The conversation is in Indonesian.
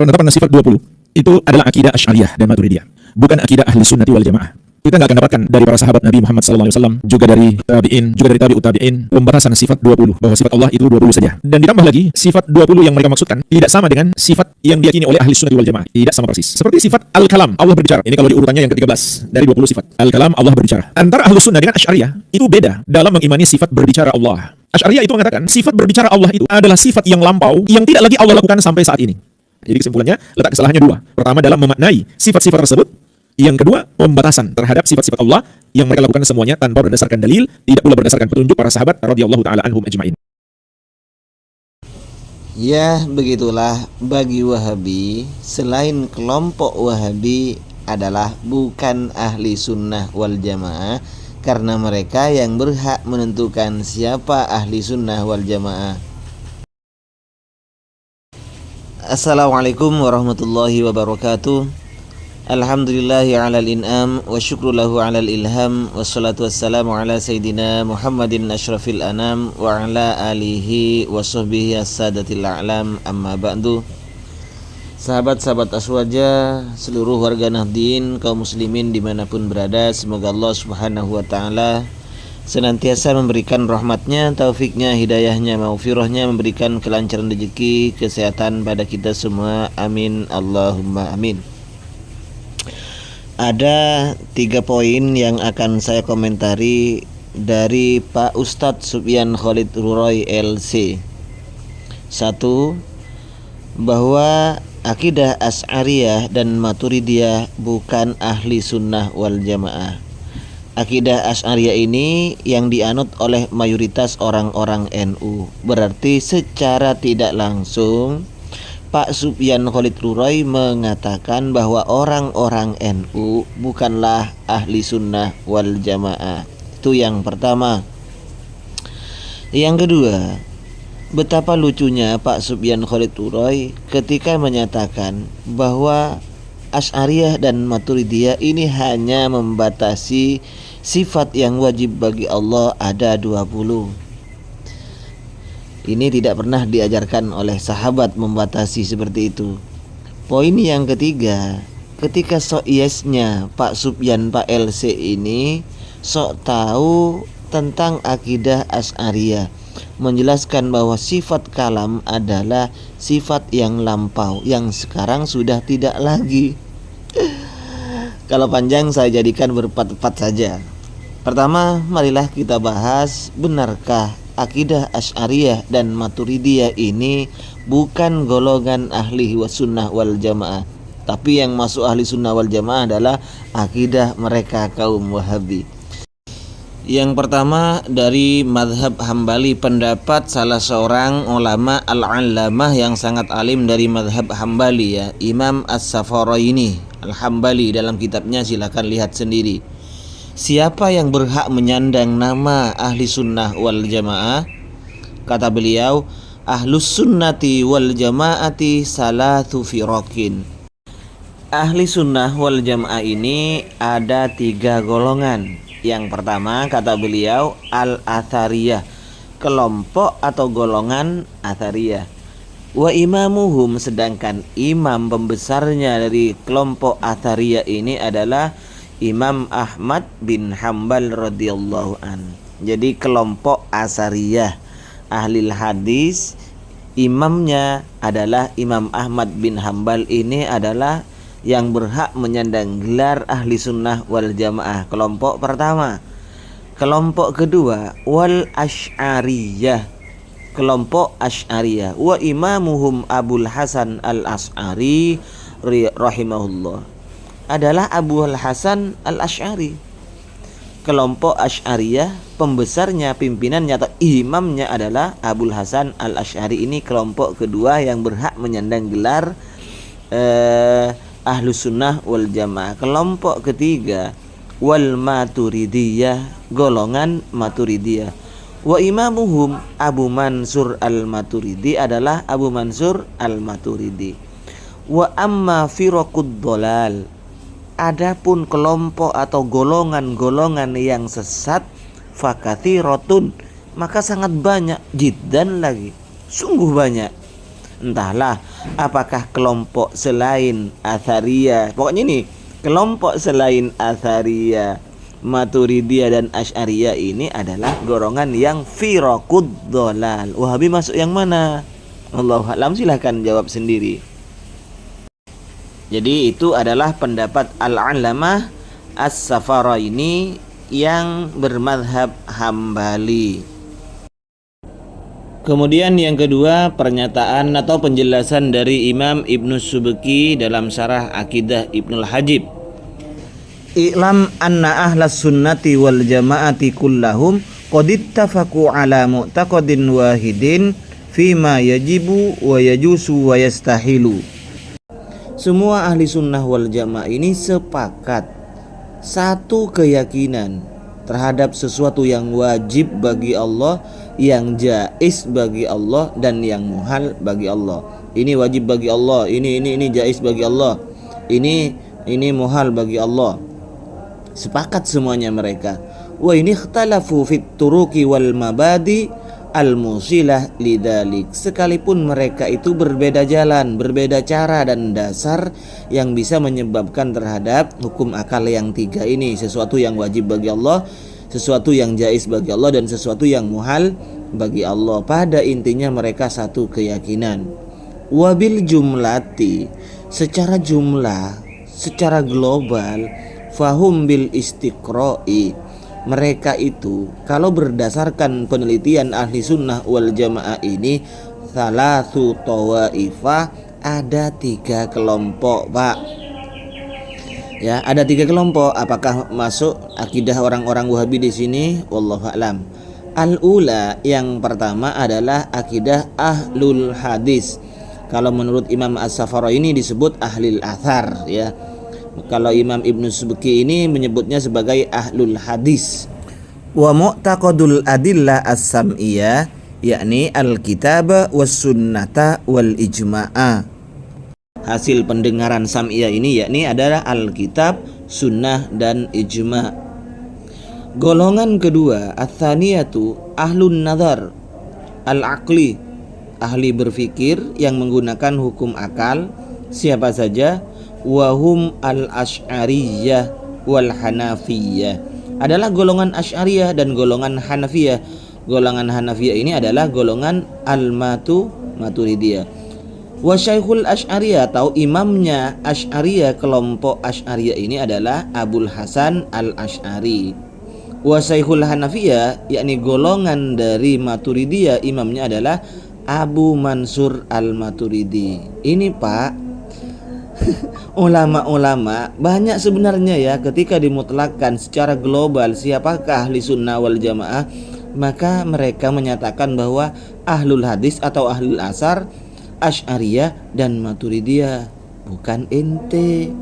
Penetapan sifat 20 itu adalah akidah Asy'ariyah dan Maturidiyah, bukan akidah Ahli Sunnati wal Jamaah. Kita nggak akan dapatkan dari para sahabat Nabi Muhammad SAW, juga dari tabi'in, juga dari tabi'ut tabi'in, pembatasan sifat 20, bahwa sifat Allah itu 20 saja. Dan ditambah lagi, sifat 20 yang mereka maksudkan tidak sama dengan sifat yang diyakini oleh Ahli Sunnati wal Jamaah. Tidak sama persis. Seperti sifat Al-Kalam, Allah berbicara. Ini kalau diurutannya yang ke-13 dari 20 sifat. Al-Kalam, Allah berbicara. Antara Ahlu Sunnah dengan Asy'ariyah itu beda dalam mengimani sifat berbicara Allah. Asy'ariyah itu mengatakan sifat berbicara Allah itu adalah sifat yang lampau yang tidak lagi Allah lakukan sampai saat ini. Jadi kesimpulannya, letak kesalahannya dua. Pertama dalam memaknai sifat-sifat tersebut. Yang kedua, pembatasan terhadap sifat-sifat Allah yang mereka lakukan semuanya tanpa berdasarkan dalil, tidak pula berdasarkan petunjuk para sahabat radhiyallahu taala anhum ajma'in. Ya, begitulah bagi Wahabi, selain kelompok Wahabi adalah bukan ahli sunnah wal jamaah, karena mereka yang berhak menentukan siapa ahli sunnah wal jamaah. Assalamualaikum warahmatullahi wabarakatuh. Alhamdulillahi alal in'am wa syukru lahu alal ilham, wassalatu wassalamu ala sayyidina Muhammadin asyrafil anam wa ala alihi wa sahbihi as-sadatil a'lam, amma ba'du. Sahabat-sahabat Aswaja, seluruh warga Nahdien, kaum muslimin dimanapun berada, semoga Allah subhanahu wa ta'ala senantiasa memberikan rahmatnya, taufiknya, hidayahnya, maghfirahnya, memberikan kelancaran rezeki, kesehatan pada kita semua, amin, Allahumma amin. Ada 3 poin yang akan saya komentari dari Pak Ustadz Sufyan Khalid Ruroy LC. 1. Bahwa akidah Asy'ariyah dan Maturidiyah bukan ahli sunnah wal jamaah. Akidah Asy'ariyah ini yang dianut oleh mayoritas orang-orang NU. Berarti secara tidak langsung Pak Sufyan Khalid Ruroy mengatakan bahwa orang-orang NU bukanlah ahli sunnah wal jamaah. Itu yang pertama. Yang kedua, betapa lucunya Pak Sufyan Khalid Ruroy ketika menyatakan bahwa Asy'ariyah dan Maturidiyah ini hanya membatasi sifat yang wajib bagi Allah ada 20. Ini tidak pernah diajarkan oleh sahabat membatasi seperti itu. Poin yang ketiga, ketika sok yesnya Pak Sufyan Pak LC ini sok tahu tentang akidah Asy'ariyah, menjelaskan bahwa sifat kalam adalah sifat yang lampau, yang sekarang sudah tidak lagi. Kalau panjang saya jadikan berempat saja. Pertama, marilah kita bahas, benarkah akidah Asy'ariyah dan Maturidiyah ini bukan golongan ahli sunnah wal jamaah, tapi yang masuk ahli sunnah wal jamaah adalah akidah mereka kaum Wahabi. Yang pertama dari madhab Hambali, pendapat salah seorang ulama al-allamah yang sangat alim dari madhab Hambali, ya, Imam As-Safarayni Al-Hambali, dalam kitabnya silakan lihat sendiri. Siapa yang berhak menyandang nama ahli sunnah wal jamaah? Kata beliau, ahlus sunnati wal jamaati salathu firaqin. Ahli sunnah wal jamaah ini ada 3 golongan. Yang pertama, kata beliau, al-athariyah, kelompok atau golongan athariyah. Wa imamuhum, sedangkan imam pembesarnya dari kelompok athariyah ini adalah Imam Ahmad bin Hambal radhiyallahu an. Jadi kelompok Asariyah, ahli hadis, imamnya adalah Imam Ahmad bin Hambal. Ini adalah yang berhak menyandang gelar ahli sunnah wal jamaah. Kelompok pertama. Kelompok kedua, wal Asy'ariyah, kelompok Asy'ariyah. Wa imamuhum Abul Hasan al-Asy'ari rahimahullah, adalah Abu Al-Hasan Al-Asy'ari. Kelompok Asy'ariyah, pembesarnya, pimpinannya atau imamnya adalah Abul Hasan Al-Asy'ari. Ini kelompok kedua yang berhak menyandang gelar Ahlus Sunnah wal Jamaah. Kelompok ketiga, wal Maturidiyah, golongan Maturidiyah. Wa imamuhum Abu Mansur Al-Maturidi, adalah Abu Mansur Al-Maturidi. Wa amma firaqud dhalal, adapun kelompok atau golongan-golongan yang sesat, fakatsiratun, maka sangat banyak, jiddan lagi, sungguh banyak. Entahlah apakah kelompok selain Athariyah, pokoknya ini kelompok selain Athariyah, Maturidiyah dan Asy'ariyah ini adalah golongan yang firaqud dhalal. Wahabi masuk yang mana? Allahu a'lam, silahkan jawab sendiri. Jadi itu adalah pendapat Al-Allamah As-Safaraini yang bermadhab Hambali. Kemudian yang kedua, pernyataan atau penjelasan dari Imam Ibnu Subki dalam syarah Aqidah Ibnul Hajib. I'lam anna ahlas sunnati wal jama'ati kullahum qad ittafaqu ala mu'taqadin wahidin fima yajibu wa yajusu wa yastahilu. Semua ahli sunnah wal jamaah ini sepakat satu keyakinan terhadap sesuatu yang wajib bagi Allah, yang jaiz bagi Allah, dan yang muhal bagi Allah. Ini wajib bagi Allah, ini jaiz bagi Allah, ini muhal bagi Allah. Sepakat semuanya mereka. Wa ini ikhtalafu fit turuqi wal mabadi al-musilah lidalik. Sekalipun mereka itu berbeda jalan, berbeda cara dan dasar yang bisa menyebabkan terhadap hukum akal yang tiga ini, sesuatu yang wajib bagi Allah, sesuatu yang jaiz bagi Allah, dan sesuatu yang muhal bagi Allah. Pada intinya mereka satu keyakinan. Wabil jumlati, secara jumlah, secara global, fahum bil istiqra'i, mereka itu kalau berdasarkan penelitian ahli sunnah wal jamaah ini, thalathu tawaifah, ada 3 kelompok, Pak. Ya, ada 3 kelompok. Apakah masuk akidah orang-orang Wahabi di sini? Wallahu a'lam. Al-ula, yang pertama adalah akidah ahlul hadis. Kalau menurut Imam As-Safaraini disebut ahlul athar, ya. Kalau Imam Ibnu Subki ini menyebutnya sebagai ahlul hadis. Wa mu'taqadul adillah as-sam'iyah, yakni al-kitaba was sunnata wal ijma'a. Hasil pendengaran sam'iyah ini yakni adalah alkitab, sunnah, dan ijma'. Golongan kedua, ats-tsaniyatu ahlun nazar al-aqli, ahli berfikir yang menggunakan hukum akal. Siapa saja? Wahum al-Asy'ariyah wal Hanafiyah, adalah golongan Asy'ariyah dan golongan Hanafiyah. Golongan Hanafiyah ini adalah golongan Maturidiyah. Wa Syekhul Asy'ariyah, atau imamnya Asy'ariyah, kelompok Asy'ariyah ini adalah Abul Hasan al-Asy'ari. Wa Syekhul Hanafiyah, yakni golongan dari Maturidiyah, imamnya adalah Abu Mansur al-Maturidi. Ini, Pak, ulama-ulama banyak sebenarnya ya, ketika dimutlakkan secara global siapakah ahli sunnah wal jamaah, maka mereka menyatakan bahwa ahlul hadis atau ahlul asar Asy'ariyah dan Maturidiyah. Bukan ente.